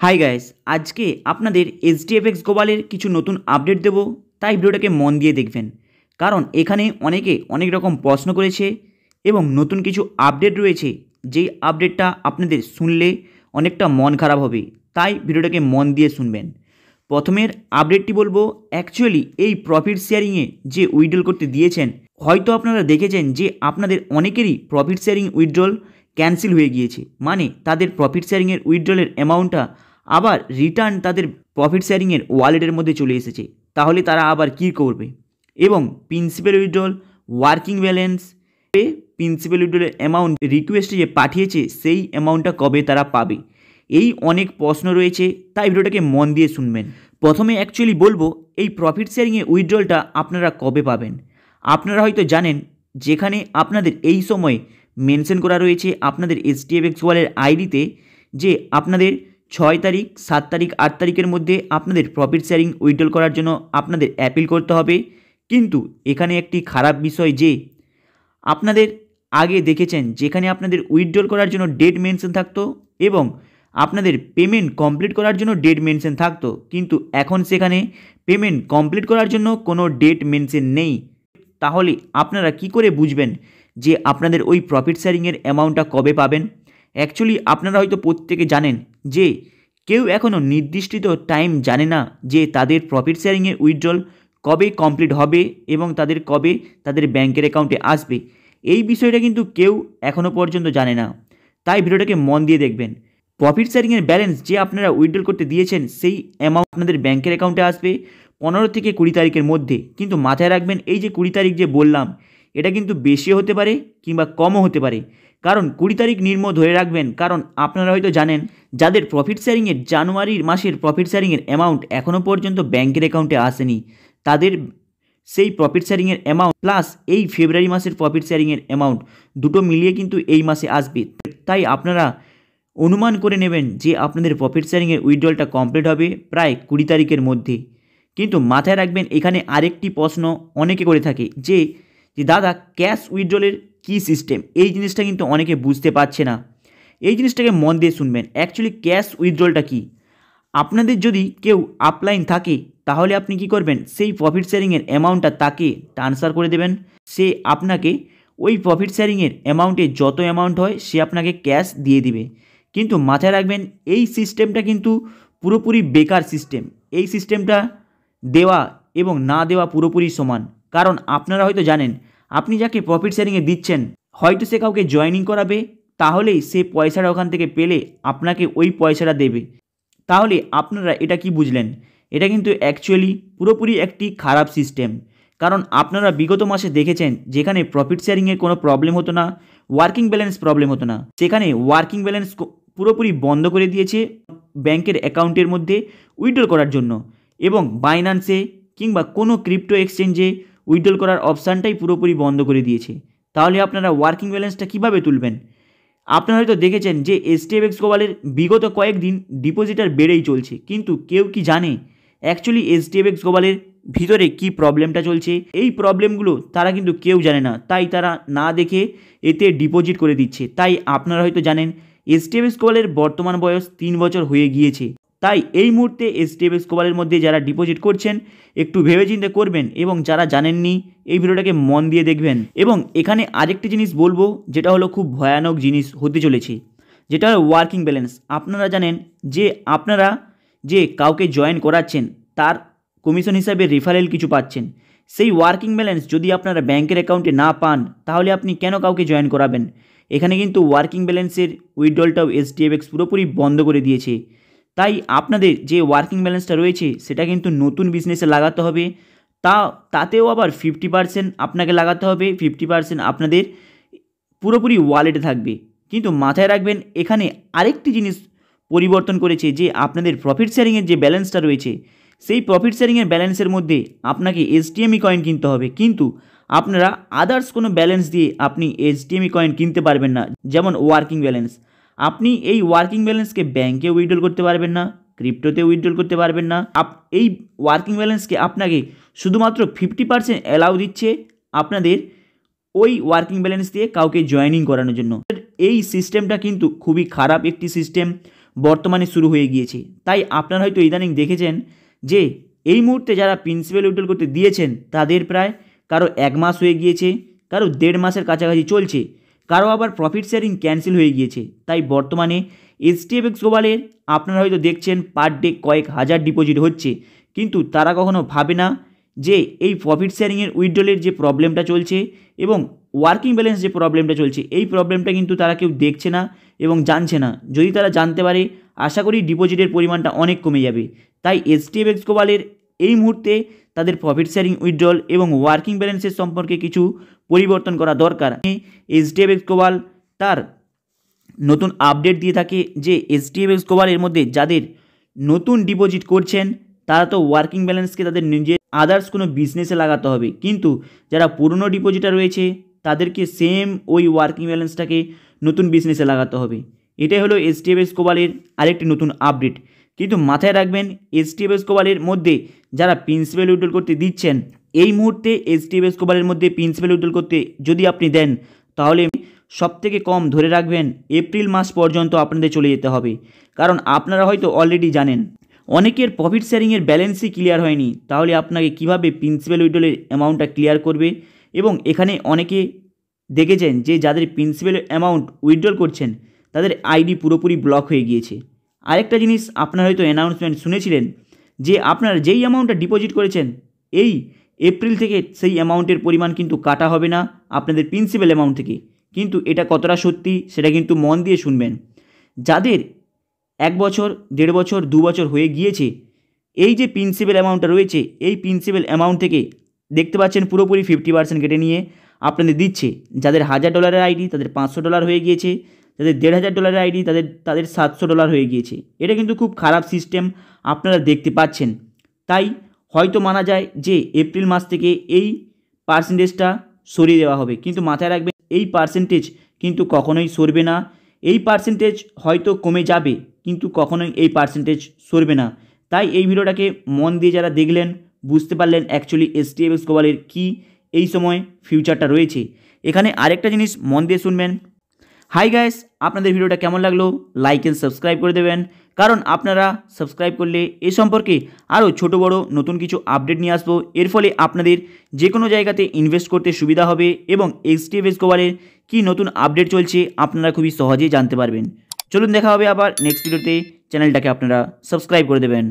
Hi guys, আজকে আপনাদের HDFX গ্লোবালের কিছু নতুন আপডেট দেব, তাই ভিডিওটাকে মন দিয়ে দেখবেন। কারণ এখানে অনেকে অনেক রকম প্রশ্ন করেছে এবং নতুন কিছু আপডেট রয়েছে, যেই আপডেটটা আপনাদের শুনলে অনেকটা মন খারাপ হবে, তাই ভিডিওটাকে মন দিয়ে শুনবেন। প্রথমের আপডেটটি বলবো, অ্যাকচুয়ালি এই প্রফিট শেয়ারিংয়ে যে উইথড্রল করতে দিয়েছেন, হয়তো আপনারা দেখেছেন যে আপনাদের অনেকেরই প্রফিট শেয়ারিং উইথড্রল ক্যান্সেল হয়ে গিয়েছে, মানে তাদের প্রফিট শেয়ারিংয়ের উইথড্রলের অ্যামাউন্টটা আবার রিটার্ন তাদের প্রফিট শেয়ারিংয়ের ওয়ালেটের মধ্যে চলে এসেছে। তাহলে তারা আবার কী করবে? এবং principal withdrawal, working balance, principal উইথড্রলের অ্যামাউন্ট রিকোয়েস্টে যে পাঠিয়েছে সেই অ্যামাউন্টটা কবে তারা পাবে, এই অনেক প্রশ্ন রয়েছে, তাই ভিডিওটাকে মন দিয়ে শুনবেন। প্রথমে অ্যাকচুয়ালি বলবো, এই প্রফিট শেয়ারিংয়ে উইথড্রলটা আপনারা কবে পাবেন। আপনারা হয়তো জানেন, যেখানে আপনাদের এই সময় মেনশন করা রয়েছে আপনাদের এইচডিএফএক্স ওয়ালের আইডিতে, যে আপনাদের 6 তারিখ, 7 তারিখ, 8 তারিখের মধ্যে আপনাদের প্রফিট শেয়ারিং উইথড্রল করার জন্য আপনাদের অ্যাপিল করতে হবে। কিন্তু এখানে একটি খারাপ বিষয়, যে আপনাদের আগে দেখেছেন যেখানে আপনাদের উইথড্রল করার জন্য ডেট মেনশন থাকতো এবং আপনাদের পেমেন্ট কমপ্লিট করার জন্য ডেট মেনশন থাকতো, কিন্তু এখন সেখানে পেমেন্ট কমপ্লিট করার জন্য কোনো ডেট মেনশন নেই। তাহলে আপনারা কি করে বুঝবেন যে আপনাদের ওই প্রফিট শেয়ারিংয়ের অ্যামাউন্টটা কবে পাবেন? অ্যাকচুয়ালি আপনারা হয়তো প্রত্যেকে জানেন যে কেউ এখনও নির্দিষ্ট টাইম জানে না যে তাদের প্রফিট শেয়ারিংয়ের উইথড্রল কবে কমপ্লিট হবে এবং তাদের কবে তাদের ব্যাংকের অ্যাকাউন্টে আসবে। এই বিষয়টা কিন্তু কেউ এখনও পর্যন্ত জানে না, তাই ভিডিওটাকে মন দিয়ে দেখবেন। প্রফিট শেয়ারিংয়ের ব্যালেন্স যে আপনারা উইথড্রল করতে দিয়েছেন, সেই অ্যামাউন্ট আপনাদের ব্যাংকের অ্যাকাউন্টে আসবে 15 থেকে 20 তারিখের মধ্যে। কিন্তু মাথায় রাখবেন, এই যে 20 তারিখ যে বললাম, এটা কিন্তু বেশিও হতে পারে কিংবা কমও হতে পারে। কারণ 20 তারিখ নির্ম ধরে রাখবেন, কারণ আপনারা হয়তো জানেন যাদের প্রফিট শেয়ারিংয়ের জানুয়ারির মাসের প্রফিট শেয়ারিংয়ের অ্যামাউন্ট এখনও পর্যন্ত ব্যাংকের অ্যাকাউন্টে আসেনি, তাদের সেই প্রফিট শেয়ারিংয়ের অ্যামাউন্ট প্লাস এই ফেব্রুয়ারি মাসের প্রফিট শেয়ারিংয়ের অ্যামাউন্ট দুটো মিলিয়ে কিন্তু এই মাসে আসবে। তাই আপনারা অনুমান করে নেবেন যে আপনাদের প্রফিট শেয়ারিংয়ের উইথড্রলটা কমপ্লিট হবে প্রায় 20 তারিখের মধ্যে। কিন্তু মাথায় রাখবেন, এখানে আরেকটি প্রশ্ন অনেকে করে থাকে যে দাদা, ক্যাশ উইথড্রলের কী সিস্টেম, এই জিনিসটা কিন্তু অনেকে বুঝতে পারছে না। এই জিনিসটাকে মন দিয়ে শুনবেন। অ্যাকচুয়ালি ক্যাশ উইথড্রলটা কী? আপনাদের যদি কেউ আপলাইন থাকে, তাহলে আপনি কি করবেন, সেই প্রফিট শেয়ারিংয়ের অ্যামাউন্টটা তাকে ট্রান্সফার করে দেবেন। সে আপনাকে ওই প্রফিট শেয়ারিংয়ের অ্যামাউন্টে যত অ্যামাউন্ট হয় সে আপনাকে ক্যাশ দিয়ে দিবে। কিন্তু মাথায় রাখবেন, এই সিস্টেমটা কিন্তু পুরোপুরি বেকার সিস্টেম। এই সিস্টেমটা দেওয়া এবং না দেওয়া পুরোপুরি সমান। কারণ আপনারা হয়তো জানেন, আপনি যাকে প্রফিট শেয়ারিংয়ে দিচ্ছেন, হয়তো সে কাউকে জয়েনিং করাবে, তাহলেই সে পয়সাটা ওখান থেকে পেলে আপনাকে ওই পয়সাটা দেবে। তাহলে আপনারা এটা কি বুঝলেন? এটা কিন্তু অ্যাকচুয়ালি পুরোপুরি একটি খারাপ সিস্টেম। কারণ আপনারা বিগত মাসে দেখেছেন, যেখানে প্রফিট শেয়ারিংয়ের কোনো প্রবলেম হতো না, ওয়ার্কিং ব্যালেন্স প্রবলেম হতো না, সেখানে ওয়ার্কিং ব্যালেন্স পুরোপুরি বন্ধ করে দিয়েছে ব্যাংকের অ্যাকাউন্টের মধ্যে উইথড্রল করার জন্য, এবং বাইন্যান্সে কিংবা কোনো ক্রিপ্টো এক্সচেঞ্জে উইথড্রল করার অপশানটাই পুরোপুরি বন্ধ করে দিয়েছে। তাহলে আপনারা ওয়ার্কিং ব্যালেন্সটা কীভাবে তুলবেন? আপনারা হয়তো দেখেছেন যে এইচডিএফএক্স গ্লোবালের বিগত কয়েকদিন ডিপোজিটার বেড়েই চলছে, কিন্তু কেউ কি জানে অ্যাকচুয়ালি এইচডিএফএক্স গ্লোবালের ভিতরে কি প্রবলেমটা চলছে? এই প্রবলেমগুলো তারা কিন্তু কেউ জানে না, তাই তারা না দেখে এতে ডিপোজিট করে দিচ্ছে। তাই আপনারা হয়তো জানেন, এইচডিএফএক্স গ্লোবালের বর্তমান বয়স 3 বছর হয়ে গিয়েছে। তাই এই মুহূর্তে এইচডিএফএক্স গ্লোবালের মধ্যে যারা ডিপোজিট করছেন, একটু ভেবেচিন্তে করবেন, এবং যারা জানেননি এই ভিডিওটাকে মন দিয়ে দেখবেন। এবং এখানে আরেকটি জিনিস বলবো, যেটা হলো খুব ভয়ানক জিনিস হতে চলেছে, যেটা হলো ওয়ার্কিং ব্যালেন্স। আপনারা জানেন যে আপনারা যে কাউকে জয়েন করাচ্ছেন, তার কমিশন হিসাবে রেফারেল কিছু পাচ্ছেন। সেই ওয়ার্কিং ব্যালেন্স যদি আপনারা ব্যাংকের অ্যাকাউন্টে না পান, তাহলে আপনি কেন কাউকে জয়েন করাবেন? এখানে কিন্তু ওয়ার্কিং ব্যালেন্সের উইথড্রলটাও এইচডিএফএক্স পুরোপুরি বন্ধ করে দিয়েছে। তাই আপনাদের যে ওয়ার্কিং ব্যালেন্সটা রয়েছে, সেটা কিন্তু নতুন বিজনেসে লাগাতে হবে। তাতেও আবার 50% আপনাকে লাগাতে হবে, 50% আপনাদের পুরোপুরি ওয়ালেটে থাকবে। কিন্তু মাথায় রাখবেন, এখানে আরেকটি জিনিস পরিবর্তন করেছে, যে আপনাদের প্রফিট শেয়ারিংয়ের যে ব্যালেন্সটা রয়েছে, সেই প্রফিট শেয়ারিংয়ের ব্যালেন্সের মধ্যে আপনাকে এইচটিএমই কয়েন কিনতে হবে। কিন্তু আপনারা আদার্স কোনো ব্যালেন্স দিয়ে আপনি এইচটিএমই কয়েন কিনতে পারবেন না, যেমন ওয়ার্কিং ব্যালেন্স। আপনি এই ওয়ার্কিং ব্যালেন্সকে ব্যাংকে উইথড্রল করতে পারবেন না, ক্রিপ্টোতে উইথড্রল করতে পারবেন না। এই ওয়ার্কিং ব্যালেন্সকে আপনাকে শুধুমাত্র 50% অ্যালাউ দিচ্ছে আপনাদের ওই ওয়ার্কিং ব্যালেন্স দিয়ে কাউকে জয়েনিং করানোর জন্য। এই সিস্টেমটা কিন্তু খুবই খারাপ একটি সিস্টেম। বর্তমানে শুরু হয়ে গিয়েছে। তাই আপনারা হয়তো ইদানিং দেখেছেন যে এই মুহূর্তে যারা প্রিন্সিপাল উইথড্রল করতে দিয়েছেন তাদের প্রায় কারো 1 মাস হয়ে গিয়েছে, কারো 1.5 মাসের কাছাকাছি চলছে, কারো আবার প্রফিট শেয়ারিং ক্যান্সেল হয়ে গিয়েছে। তাই বর্তমানে এইচডিএফএক্স গ্লোবালের আপনারা হয়তো দেখছেন পার ডে কয়েক হাজার ডিপোজিট হচ্ছে, কিন্তু তারা কখনো ভাবে না যে এই প্রফিট শেয়ারিংয়ের উইথড্রলের যে প্রবলেমটা চলছে এবং ওয়ার্কিং ব্যালেন্স যে প্রবলেমটা চলছে, এই প্রবলেমটা কিন্তু তারা কেউ দেখছে না এবং জানছে না। যদি তারা জানতে পারে আশা করি ডিপোজিটের পরিমাণটা অনেক কমে যাবে। তাই এইচডিএফএক্স গ্লোবালের এই মুহূর্তে তাদের প্রফিট শেয়ারিং উইথড্রল এবং ওয়ার্কিং ব্যালেন্সের সম্পর্কে কিছু পরিবর্তন করা দরকার। এইচডিএফএক্স গ্লোবাল তার নতুন আপডেট দিয়ে থাকে যে এইচডিএফএক্স গ্লোবালের মধ্যে যাদের নতুন ডিপোজিট করছেন তারা তো ওয়ার্কিং ব্যালেন্সকে তাদের নিজের আদার্স কোনো বিজনেসে লাগাতে হবে, কিন্তু যারা পুরনো ডিপোজিটার রয়েছে তাদেরকে সেম ওই ওয়ার্কিং ব্যালেন্সটাকে নতুন বিজনেসে লাগাতে হবে। এটাই হলো এইচডিএফএক্স গ্লোবালের আরেকটি নতুন আপডেট। কিন্তু মাথায় রাখবেন এইচডিএফএক্স গ্লোবালের মধ্যে যারা প্রিন্সিপাল উইথড্রল করতে দিচ্ছেন, এই মুহূর্তে এইচডিএফএক্স গ্লোবালের মধ্যে প্রিন্সিপাল উইথড্রল করতে যদি আপনি দেন তাহলে সবথেকে কম ধরে রাখবেন এপ্রিল মাস পর্যন্ত আপনাদের চলে যেতে হবে। কারণ আপনারা হয়তো অলরেডি জানেন অনেকের প্রফিট শেয়ারিংয়ের ব্যালেন্সই ক্লিয়ার হয়নি, তাহলে আপনাকে কিভাবে প্রিন্সিপাল উইথড্রলের অ্যামাউন্টটা ক্লিয়ার করবে। এবং এখানে অনেকে দেখেছেন যে যাদের প্রিন্সিপাল অ্যামাউন্ট উইথড্রল করছেন তাদের আইডি পুরোপুরি ব্লক হয়ে গিয়েছে। আরেকটা জিনিস আপনারা হয়তো অ্যানাউন্সমেন্ট শুনেছিলেন যে আপনারা যেই অ্যামাউন্টটা ডিপোজিট করেছেন এই এপ্রিল থেকে সেই অ্যামাউন্টের পরিমাণ কিন্তু কাটা হবে না আপনাদের প্রিন্সিপাল অ্যামাউন্ট থেকে। কিন্তু এটা কতটা সত্যি সেটা কিন্তু মন দিয়ে শুনবেন। যাদের 1 বছর, 1.5 বছর, 2 বছর হয়ে গিয়েছে, এই যে প্রিন্সিপাল অ্যামাউন্টটা রয়েছে এই প্রিন্সিপাল অ্যামাউন্ট থেকে দেখতে পাচ্ছেন পুরোপুরি 50% কেটে নিয়ে আপনাদের দিচ্ছে। যাদের $1000 আইডি তাদের $500 হয়ে গিয়েছে, যাদের $1500 আইডি তাদের $700 হয়ে গিয়েছে। এটা কিন্তু খুব খারাপ সিস্টেম আপনারা দেখতে পাচ্ছেন। তাই হয়তো মানা যায় যে এপ্রিল মাস থেকে এই পার্সেন্টেজটা সরিয়ে দেওয়া হবে, কিন্তু মাথায় রাখবেন এই পার্সেন্টেজ কিন্তু কখনোই সরবে না। এই পার্সেন্টেজ হয়তো কমে যাবে কিন্তু কখনোই এই পার্সেন্টেজ সরবে না। তাই এই ভিডিওটাকে মন দিয়ে যারা দেখলেন বুঝতে পারলেন অ্যাকচুয়ালি এইচডিএফএক্স গ্লোবালের কী এই সময় ফিউচারটা রয়েছে। এখানে আরেকটা জিনিস মন দিয়ে শুনবেন। হাই গাইস, আপনাদের ভিডিওটা কেমন লাগলো লাইক এন্ড সাবস্ক্রাইব করে দেবেন, কারণ আপনারা সাবস্ক্রাইব করলে এ সম্পর্কে আরও ছোট বড় নতুন কিছু আপডেট নিয়ে আসবো। এর ফলে আপনাদের যে কোনো জায়গাতে ইনভেস্ট করতে সুবিধা হবে এবং এইচডিএফএক্স গ্লোবালের কী নতুন আপডেট চলছে আপনারা খুবই সহজেই জানতে পারবেন। চলুন দেখা হবে আবার নেক্সট ভিডিওতে। চ্যানেলটাকে আপনারা সাবস্ক্রাইব করে দেবেন।